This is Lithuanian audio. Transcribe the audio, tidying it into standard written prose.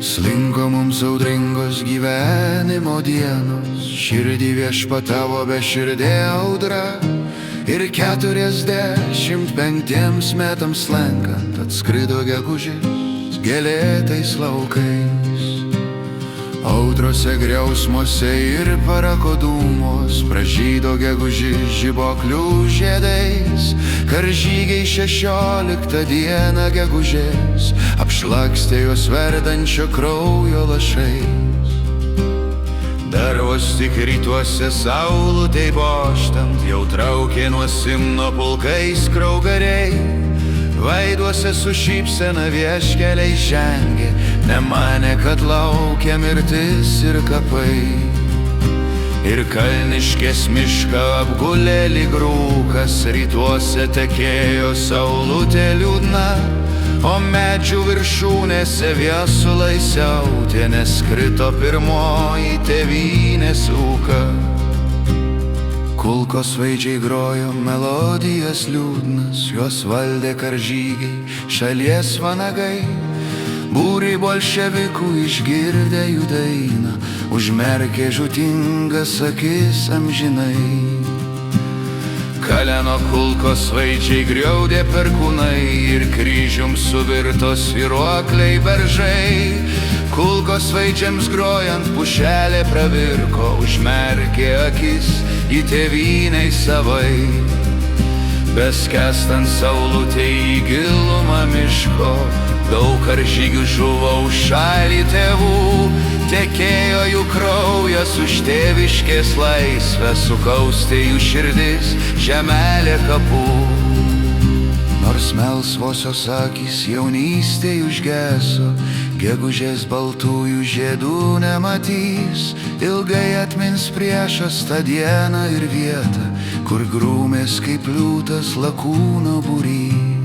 Slinko mums audringos gyvenimo dienos, širdį viešpatavo be širdė audra. Ir 45 metams slenkant atskrido gegužis gėlėtais laukais. Audrose, griausmuose ir parako dūmos pražydo gegužis žiboklių žiedais. Karžygiai 16 dieną gegužės apšlakstė juos verdančio kraujo lašais. Dar vos tik rytuose saulutei boštant jau traukė nuo Simno pulkais kraugariai. Veiduose su šypsena vieškeliai žengė, nemanė, kad laukia mirtis ir kapai. Ir Kalniškės mišką apgulė lyg rūkas, rytuose tekėjo saulutė liūdna, o medžių viršūnėse viesulai siautė, nes krito pirmoji tėvynės ūka. Kulkos vaidžiai grojo melodijas liūdnas, juos valdė karžygiai, šalies vanagai. Būriai bolševikų išgirdę jų dainą užmerkė žūtingas akis amžinai. Kaleno kulkos vaidžiai griaudė perkūnai ir kryžium suvirto svyruokliai beržai. Kulkos vaidžiams grojant pušelė pravirko, užmerkė akis į tėvynei savai. Beskęstant saulutei į gilumą miško, daug karžygių žuvo už šalį tėvų. Tekėjo jų kraujas už tėviškės laisvę, sukaustė jų širdis žemelė kapų. Nors melsvosios akys jaunystėj užgeso, gegužės baltųjų žiedų nematys. Ilgai atmins priešas tą dieną ir vietą, kur grūmės kaip liūtas lakūno būrys.